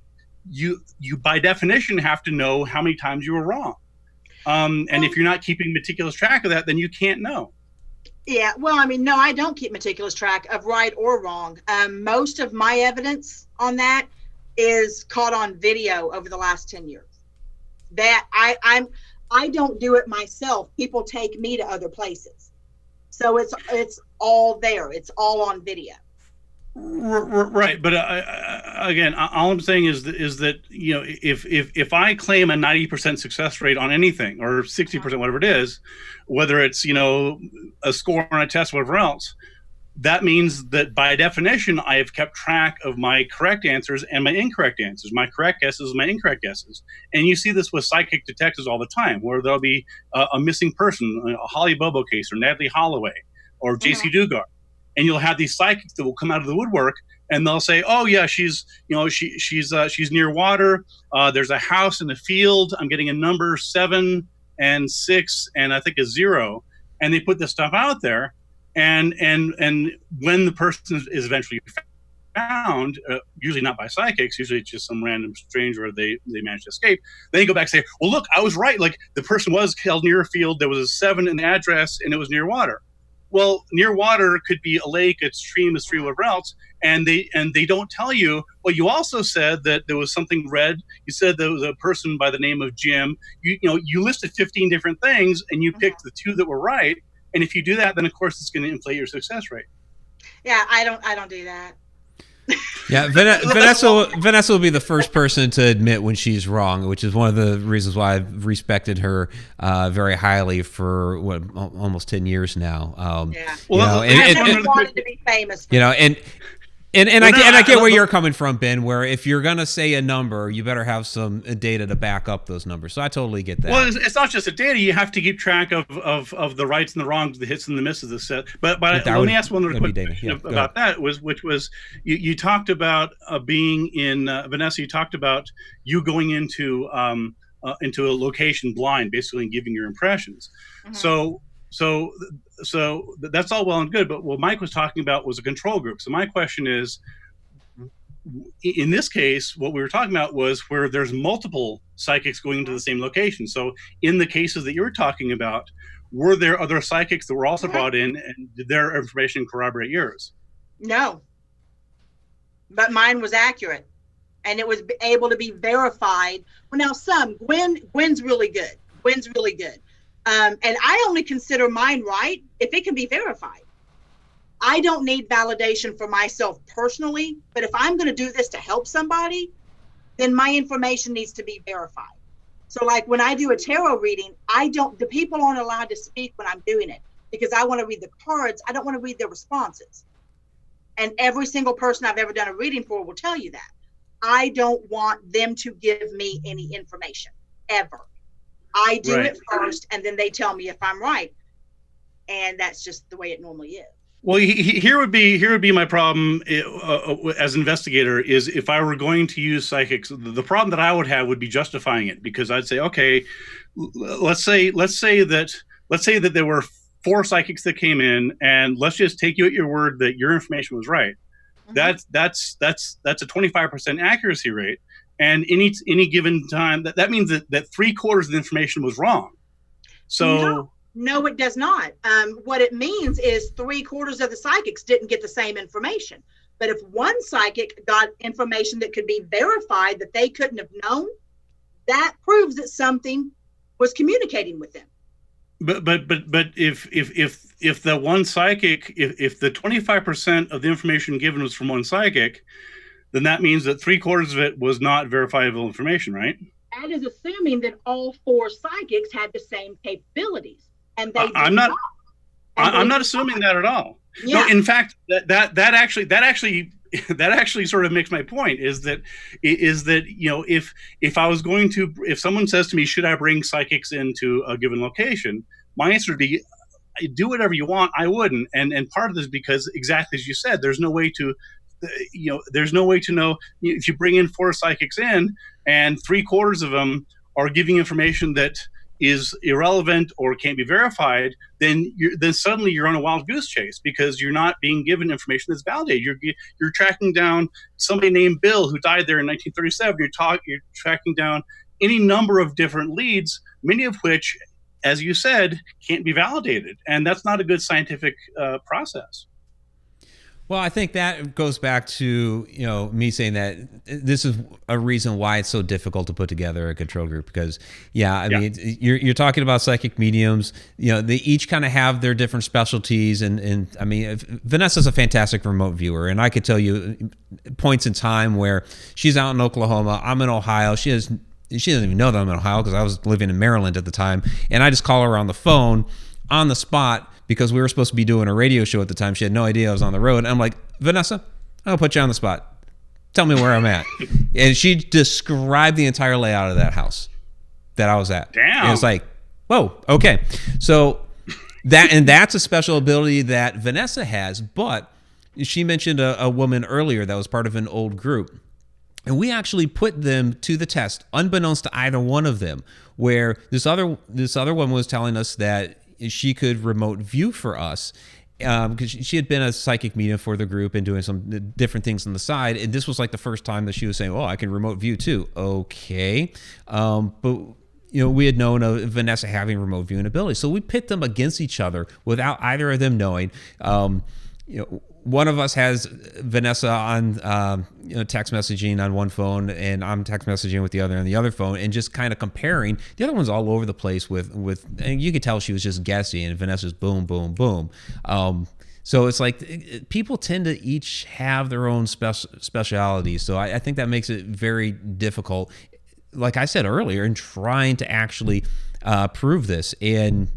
you by definition have to know how many times you were wrong. And if you're not keeping meticulous track of that, then you can't know. Yeah, well, I mean, no, I don't keep meticulous track of right or wrong. Most of my evidence on that is caught on video over the last 10 years. That I don't do it myself. People take me to other places. So it's all there. It's all on video. Right, but again, all I'm saying is that if I claim a 90% success rate on anything or 60%, whatever it is, whether it's a score on a test, whatever else, that means that by definition I have kept track of my correct answers and my incorrect answers, my correct guesses, my incorrect guesses. And you see this with psychic detectives all the time, where there'll be a missing person, a Holly Bobo case, or Natalie Holloway, or J.C. Dugard. And you'll have these psychics that will come out of the woodwork, and they'll say, "Oh yeah, she's near water. There's a house in the field. I'm getting a number 7 and 6 and I think a 0." And they put this stuff out there, and when the person is eventually found, usually not by psychics, usually it's just some random stranger, they manage to escape. Then you go back and say, "Well, look, I was right. Like the person was held near a field. There was a 7 in the address, and it was near water." Well, near water could be a lake, a stream, whatever else, and they don't tell you. Well, you also said that there was something red. You said there was a person by the name of Jim. You listed 15 different things, and you picked the 2 that were right. And if you do that, then of course it's going to inflate your success rate. Yeah, I don't do that. Yeah, Vanessa will be the first person to admit when she's wrong, which is one of the reasons why I've respected her very highly for almost 10 years now. I wanted to be famous. And I get where you're coming from, Ben, where if you're going to say a number, you better have some data to back up those numbers. So I totally get that. Well, it's not just the data. You have to keep track of the rights and the wrongs, the hits and the misses of the set. But let me ask one other quick question about that, which was you talked about being in, Vanessa, you talked about you going into a location blind, basically, and giving your impressions. So that's all well and good, but what Mike was talking about was a control group. So my question is, in this case, what we were talking about was where there's multiple psychics going into the same location. So in the cases that you were talking about, were there other psychics that were also brought in, and did their information corroborate yours? No. But mine was accurate, and it was able to be verified. Well, now Gwen's really good. Gwen's really good. And I only consider mine right if it can be verified. I don't need validation for myself personally, but if I'm going to do this to help somebody, then my information needs to be verified. So like when I do a tarot reading, the people aren't allowed to speak when I'm doing it because I want to read the cards. I don't want to read their responses. And every single person I've ever done a reading for will tell you that. I don't want them to give me any information ever. I do it first, and then they tell me if I'm right, and that's just the way it normally is. Well, here would be my problem as an investigator is if I were going to use psychics. The problem that I would have would be justifying it, because I'd say, okay, let's say that there were 4 psychics that came in, and let's just take you at your word that your information was right. Mm-hmm. That's a 25% accuracy rate. and any given time, that means that 3/4 of the information was wrong. So no, it does not. What it means is 3/4 of the psychics didn't get the same information. But if one psychic got information that could be verified that they couldn't have known, that proves that something was communicating with them. But if the one psychic, if the 25% of the information given was from one psychic, then that means that 3/4 of it was not verifiable information, right? That is assuming that all 4 psychics had the same capabilities, and they I'm not assuming that at all. Yeah. No, in fact, that actually sort of makes my point is that if I was going to, if someone says to me, should I bring psychics into a given location, my answer would be, do whatever you want. I wouldn't, and part of this is because, exactly as you said, there's no way to know if you bring in 4 psychics in and 3/4 of them are giving information that is irrelevant or can't be verified, then suddenly you're on a wild goose chase because you're not being given information that's validated. You're tracking down somebody named Bill who died there in 1937. You're tracking down any number of different leads, many of which, as you said, can't be validated, and that's not a good scientific process. Well, I think that goes back to, me saying that this is a reason why it's so difficult to put together a control group because, I mean, you're talking about psychic mediums, they each kind of have their different specialties. And I mean, Vanessa's a fantastic remote viewer. And I could tell you points in time where she's out in Oklahoma, I'm in Ohio. She doesn't even know that I'm in Ohio because I was living in Maryland at the time. And I just call her on the phone on the spot because we were supposed to be doing a radio show at the time. She had no idea I was on the road. And I'm like, Vanessa, I'll put you on the spot. Tell me where I'm at. And she described the entire layout of that house that I was at. Damn. And it's like, whoa, okay. So that's a special ability that Vanessa has. But she mentioned a woman earlier that was part of an old group. And we actually put them to the test, unbeknownst to either one of them, where this other one was telling us that she could remote view for us because she had been a psychic medium for the group and doing some different things on the side. And this was like the first time that she was saying, oh, I can remote view too. Okay. But we had known of Vanessa having remote viewing ability. So we pit them against each other without either of them knowing. One of us has Vanessa on text messaging on one phone, and I'm text messaging with the other on the other phone, and just kind of comparing. The other one's all over the place with, and you could tell she was just guessing, and Vanessa's boom, boom, boom. So it's like people tend to each have their own specialities. So I think that makes it very difficult, like I said earlier, in trying to actually prove this and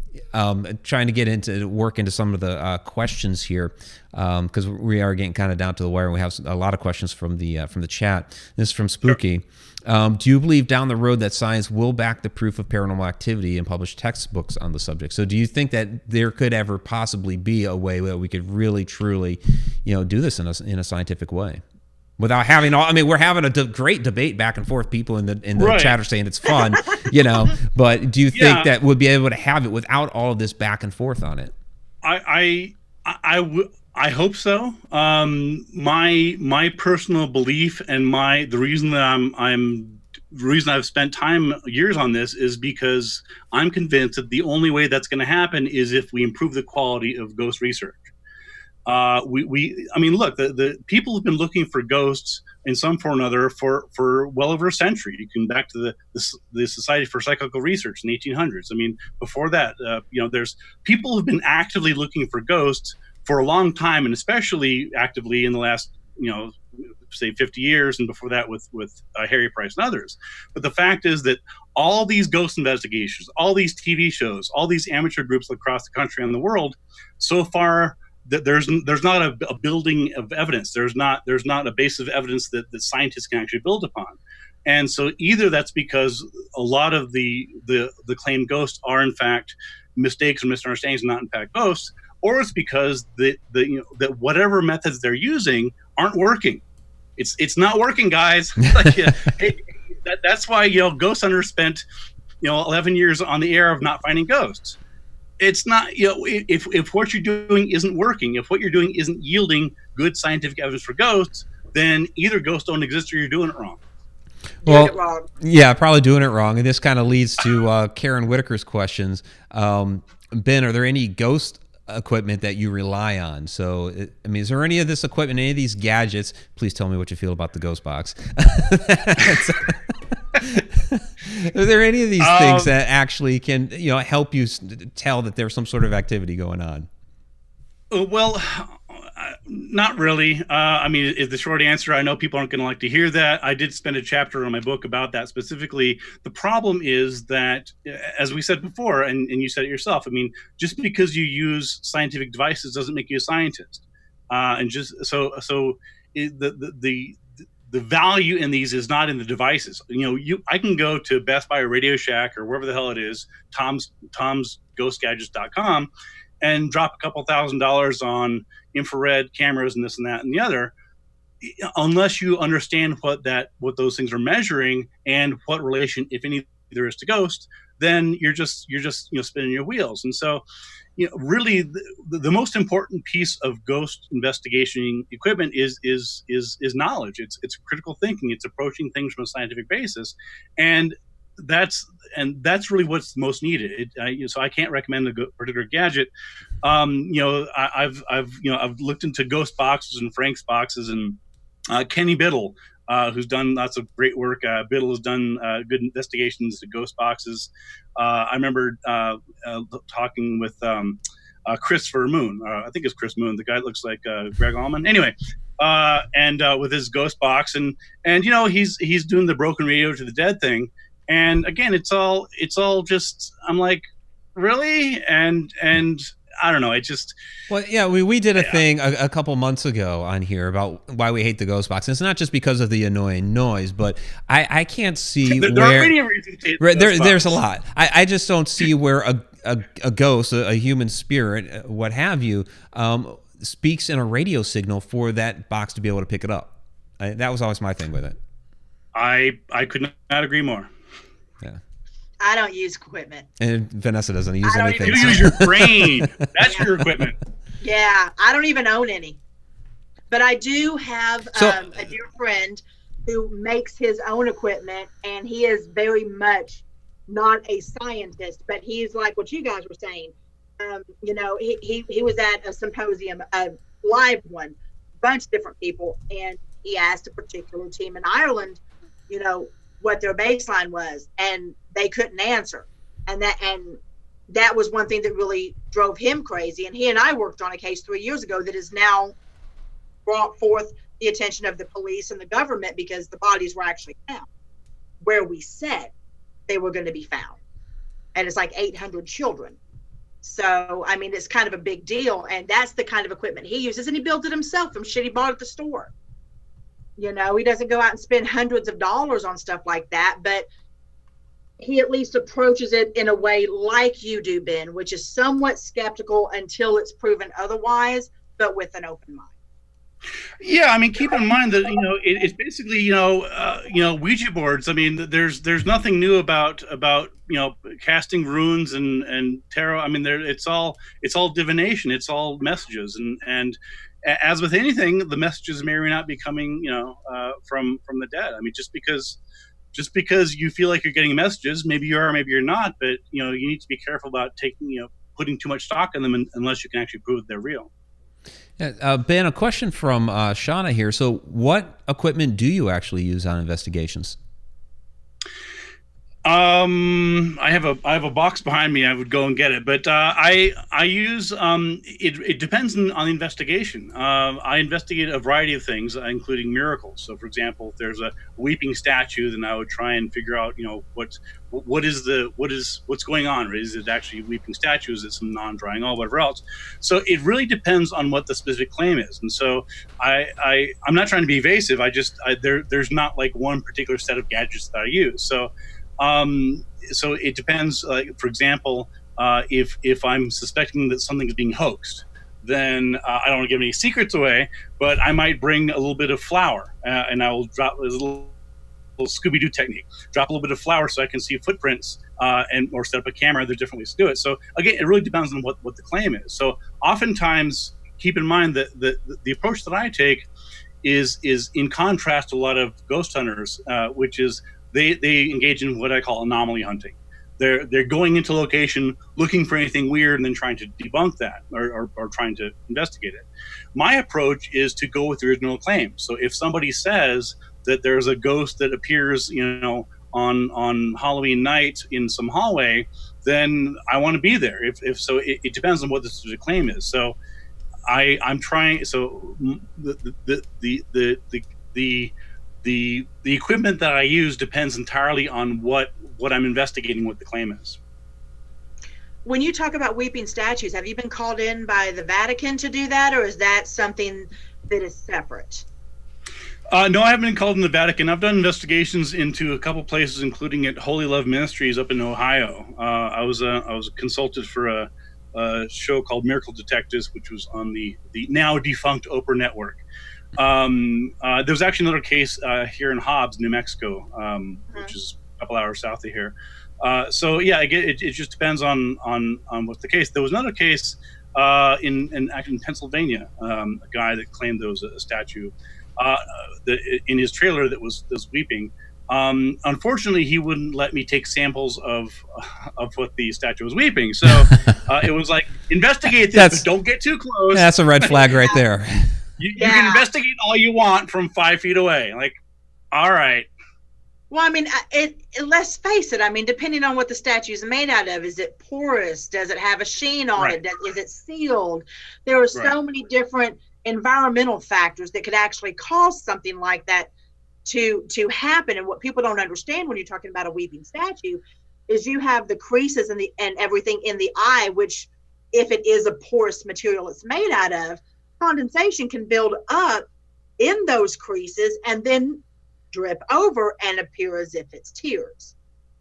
trying to get into work into some of the questions here because we are getting kind of down to the wire and we have a lot of questions from the chat. This is from Spooky. Sure. Do you believe down the road that science will back the proof of paranormal activity and publish textbooks on the subject? So do you think that there could ever possibly be a way that we could really truly do this in a scientific way? Without having all, I mean, we're having a great debate back and forth. People in the right. chat are saying it's fun, But do you think that we'll be able to have it without all of this back and forth on it? I hope so. My personal belief and the reason that the reason I've spent years on this is because I'm convinced that the only way that's going to happen is if we improve the quality of ghost research. I mean, look, the people have been looking for ghosts in some form or another for well over a century. You can back to the Society for Psychical Research in the 1800s. I mean, before that, there's people who've been actively looking for ghosts for a long time, and especially actively in the last, say 50 years, and before that with Harry Price and others. But the fact is that all these ghost investigations, all these TV shows, all these amateur groups across the country and the world, so far, that there's not a building of evidence. There's not a base of evidence that scientists can actually build upon. And so either that's because a lot of the claimed ghosts are in fact mistakes or misunderstandings, not in fact ghosts, or it's because that whatever methods they're using aren't working. It's not working, guys. That's why ghost hunters spent 11 years on the air of not finding ghosts. It's not, if what you're doing isn't working, if what you're doing isn't yielding good scientific evidence for ghosts, then either ghosts don't exist or you're doing it wrong. doing it wrong. Yeah, probably doing it wrong. And this kind of leads to Karen Whitaker's questions. Ben, are there any ghost equipment that you rely on? So, I mean, is there any of this equipment, any of these gadgets? Please tell me what you feel about the ghost box. Are there any of these things that actually can, help you tell that there's some sort of activity going on? Well, not really. I mean, is the short answer. I know people aren't going to like to hear that. I did spend a chapter on my book about that specifically. The problem is that, as we said before, and you said it yourself, I mean, just because you use scientific devices doesn't make you a scientist. And just the value in these is not in the devices. I can go to Best Buy or Radio Shack or wherever the hell it is, tomsghostgadgets.com, and drop a couple $1,000s on infrared cameras and this and that and the other, unless you understand what those things are measuring and what relation, if any, there is to ghost, then you're just spinning your wheels. And so, really, the most important piece of ghost investigation equipment is knowledge. It's critical thinking. It's approaching things from a scientific basis, and that's really what's most needed. So I can't recommend a particular gadget. I've looked into ghost boxes and Frank's boxes, and Kenny Biddle, who's done lots of great work. Biddle has done good investigations to ghost boxes. I remember talking with Christopher Moon. I think it's Chris Moon. The guy that looks like Greg Allman. Anyway, and with his ghost box, and he's doing the broken radio to the dead thing. And again, it's all just, I'm like, really? And I don't know. It just. Well, yeah, we did a thing a couple months ago on here about why we hate the ghost box. And it's not just because of the annoying noise, but I can't see there where. Are many reasons to hate there's a lot. I just don't see where a ghost, a human spirit, what have you, speaks in a radio signal for that box to be able to pick it up. That was always my thing with it. I could not agree more. Yeah. I don't use equipment. And Vanessa doesn't use anything. You use your brain. That's your equipment. Yeah, I don't even own any. But I do have a dear friend who makes his own equipment, and he is very much not a scientist, but he's like what you guys were saying. He was at a symposium, a live one, a bunch of different people, and he asked a particular team in Ireland, what their baseline was, and they couldn't answer. And that was one thing that really drove him crazy. And he and I worked on a case 3 years ago that has now brought forth the attention of the police and the government, because the bodies were actually found where we said they were going to be found. And it's like 800 children. So, I mean, it's kind of a big deal. And that's the kind of equipment he uses. And he built it himself from shit he bought at the store. He doesn't go out and spend hundreds of dollars on stuff like that, but he at least approaches it in a way like you do, Ben, which is somewhat skeptical until it's proven otherwise, but with an open mind. Yeah, I mean, keep in mind that it's basically Ouija boards. I mean, there's nothing new about casting runes and tarot. I mean, it's all divination. It's all messages, and as with anything, the messages may or may not be coming from the dead. I mean, just because you feel like you're getting messages, maybe you are, maybe you're not, but you need to be careful about putting too much stock in them unless you can actually prove that they're real. Yeah, Ben, a question from Shauna here. So what equipment do you actually use on investigations? I have a box behind me. I would go and get it, but I use it depends on the investigation. I investigate a variety of things, including miracles. So, for example, if there's a weeping statue, then I would try and figure out what's going on. Is it actually a weeping statue? Is it some non-drying oil, whatever else? So it really depends on what the specific claim is. And so I'm not trying to be evasive. There's not like one particular set of gadgets that I use. So it depends. Like, for example, if I'm suspecting that something's being hoaxed, then I don't want to give any secrets away, but I might bring a little bit of flour, and I will drop a little Scooby-Doo technique. Drop a little bit of flour so I can see footprints, or set up a camera. There's different ways to do it. So again, it really depends on what the claim is. So oftentimes, keep in mind that the approach that I take is in contrast to a lot of ghost hunters, which is they engage in what I call anomaly hunting. They're going into location looking for anything weird and then trying to debunk that or trying to investigate it. My approach is to go with the original claim. So if somebody says that there's a ghost that appears, on Halloween night in some hallway, then I want to be there. If so, it depends on what the claim is. So I'm trying. So the equipment that I use depends entirely on what I'm investigating, what the claim is. When you talk about weeping statues, have you been called in by the Vatican to do that, or is that something that is separate? No, I haven't been called in the Vatican. I've done investigations into a couple places, including at Holy Love Ministries up in Ohio. I was consulted for a show called Miracle Detectives, which was on the now defunct Oprah network. There was actually another case here in Hobbs, New Mexico, which is a couple hours south of here. So yeah, it just depends on what's the case. There was another case in Pennsylvania, a guy that claimed there was a statue in his trailer that was weeping. Unfortunately, he wouldn't let me take samples of what the statue was weeping. So it was like, investigate this, but don't get too close. That's a red flag right there. You can investigate all you want from 5 feet away. Like, all right. Well, I mean, let's face it. I mean, depending on what the statue is made out of, is it porous? Does it have a sheen on it? Is it sealed? There are so many different environmental factors that could actually cause something like that to happen. And what people don't understand when you're talking about a weeping statue is you have the creases and everything in the eye, which, if it is a porous material it's made out of, condensation can build up in those creases and then drip over and appear as if it's tears.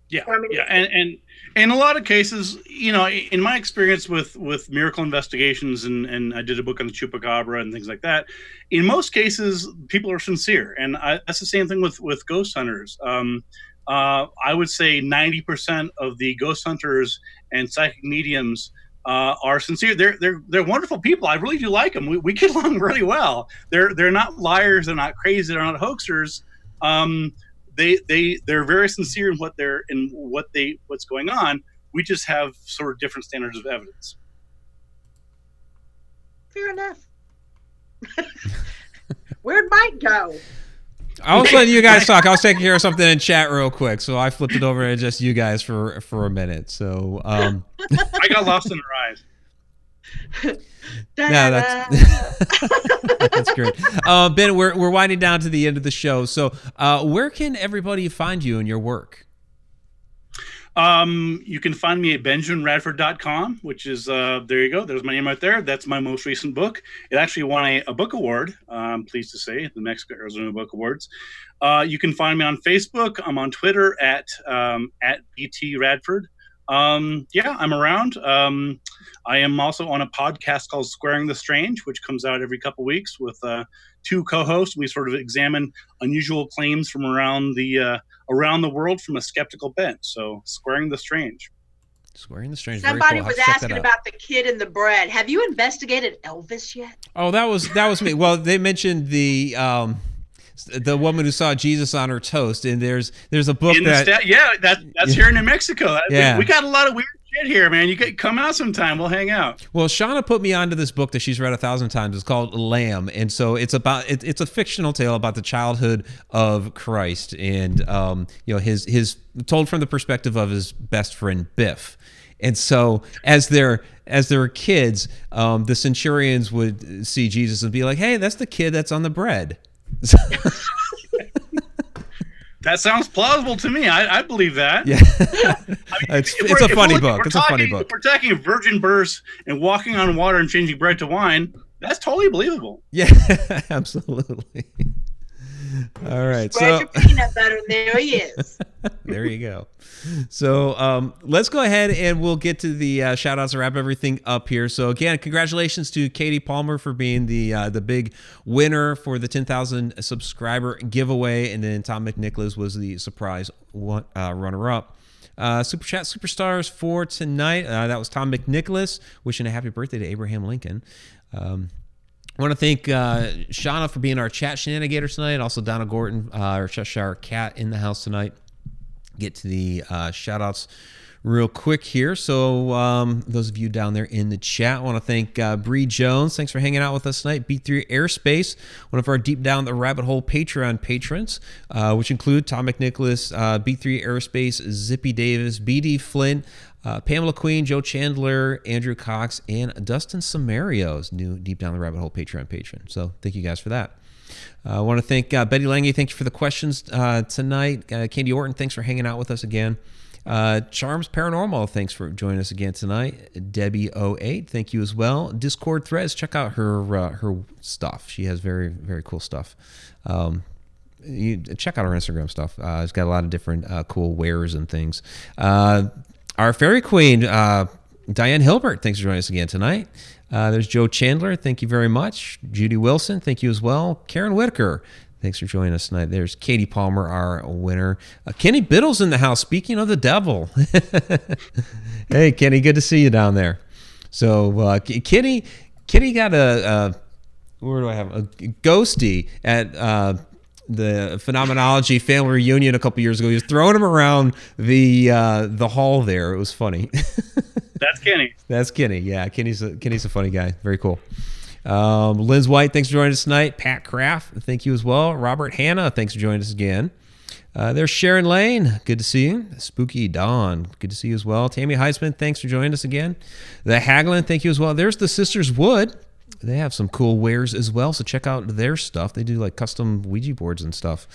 Yeah, so, I mean, and in a lot of cases, in my experience with miracle investigations, and I did a book on the chupacabra and things like that. In most cases, people are sincere, and that's the same thing with ghost hunters. I would say 90% of the ghost hunters and psychic mediums are sincere. They're wonderful people. I really do like them. We get along really well. They're not liars. They're not crazy. They're not hoaxers. They're very sincere in what's going on. We just have sort of different standards of evidence. Fair enough. Where'd Mike go? I was letting you guys talk. I was taking care of something in chat real quick, so I flipped it over to just you guys for a minute. So I got lost in their eyes. No, that's great. Ben, we're winding down to the end of the show. So where can everybody find you and your work? You can find me at benjaminradford.com, which is, there you go. There's my name right there. That's my most recent book. It actually won a book award, I'm pleased to say, at the Mexico Arizona Book Awards. You can find me on Facebook. I'm on Twitter at BT Radford. Yeah, I'm around. I am also on a podcast called Squaring the Strange, which comes out every couple weeks with two co-hosts. We sort of examine unusual claims from around the world from a skeptical bent. So, Squaring the Strange. Squaring the Strange. Somebody was asking about the kid in the bread. Have you investigated Elvis yet? Oh, that was me. Well, they mentioned the woman who saw Jesus on her toast, and there's a book that's here in New Mexico. Yeah. We got a lot of weird shit here, man. You could come out sometime. We'll hang out. Well, Shauna put me onto this book that she's read 1,000 times. It's called Lamb, and so it's a fictional tale about the childhood of Christ, and his told from the perspective of his best friend Biff. And so as they're kids, the centurions would see Jesus and be like, "Hey, that's the kid that's on the bread." That sounds plausible to me. I believe that. Yeah, it's a funny book. It's a funny book. If we're talking virgin births and walking on water and changing bread to wine, that's totally believable. Yeah, absolutely. All right, spread your peanut butter, and there he is. There you go. So let's go ahead and we'll get to the shout outs to wrap everything up here. So again, congratulations to Katie Palmer for being the big winner for the 10,000 subscriber giveaway, and then Tom McNicholas was the surprise runner up. Super Chat Superstars for tonight. That was Tom McNicholas wishing a happy birthday to Abraham Lincoln. I want to thank Shauna for being our chat shenanigator tonight. Also, Donna Gorton, our Cheshire Cat, in the house tonight. Get to the shout outs real quick here. So, those of you down there in the chat, I want to thank Bree Jones. Thanks for hanging out with us tonight. B3 Airspace, one of our Deep Down the Rabbit Hole Patreon patrons, which include Tom McNicholas, B3 Airspace, Zippy Davis, BD Flynn, Pamela Queen, Joe Chandler, Andrew Cox, and Dustin Samario's new Deep Down the Rabbit Hole Patreon patron. So thank you guys for that. I want to thank Betty Lange. Thank you for the questions tonight. Candy Orton, thanks for hanging out with us again. Charms Paranormal, thanks for joining us again tonight. Debbie08, thank you as well. Discord Threads, check out her stuff. She has very, very cool stuff. You check out her Instagram stuff. It's got a lot of different cool wares and things. Our fairy queen, Diane Hilbert, thanks for joining us again tonight. There's Joe Chandler, thank you very much. Judy Wilson, thank you as well. Karen Whitaker, thanks for joining us tonight. There's Katie Palmer, our winner. Kenny Biddle's in the house, speaking of the devil. Hey, Kenny, good to see you down there. So, Kenny got where do I have? A ghosty at the Phenomenology family reunion a couple years ago. He was throwing him around the hall there. It was funny. That's Kenny. That's Kenny. Yeah, Kenny's a funny guy. Very cool. Liz White, thanks for joining us tonight. Pat Kraft, thank you as well. Robert Hanna, thanks for joining us again. There's Sharon Lane. Good to see you. Spooky Dawn. Good to see you as well. Tammy Heisman, thanks for joining us again. The Haglin, thank you as well. There's the Sisters Wood. They have some cool wares as well, so check out their stuff. They do like custom Ouija boards and stuff.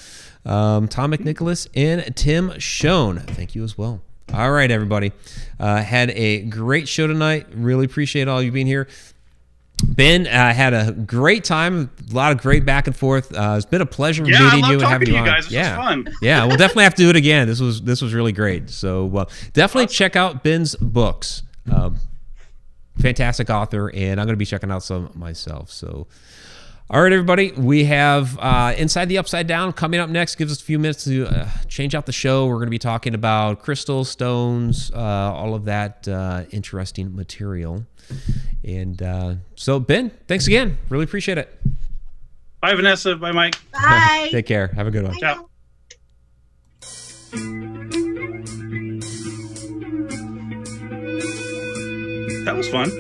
Tom McNicholas and Tim Schoen, thank you as well. All right, everybody. Had a great show tonight. Really appreciate all you being here. Ben, had a great time. A lot of great back and forth. It's been a pleasure meeting you and having you on. Guys. This was fun. Yeah, we'll definitely have to do it again. This was really great. So definitely check out Ben's books. Fantastic author, and I'm going to be checking out some myself. So, all right, everybody, we have Inside the Upside Down coming up next. Gives us a few minutes to change out the show. We're going to be talking about crystals, stones, all of that interesting material. And so, Ben, thanks again. Really appreciate it. Bye, Vanessa. Bye, Mike. Bye. Take care. Have a good one. Ciao. That was fun.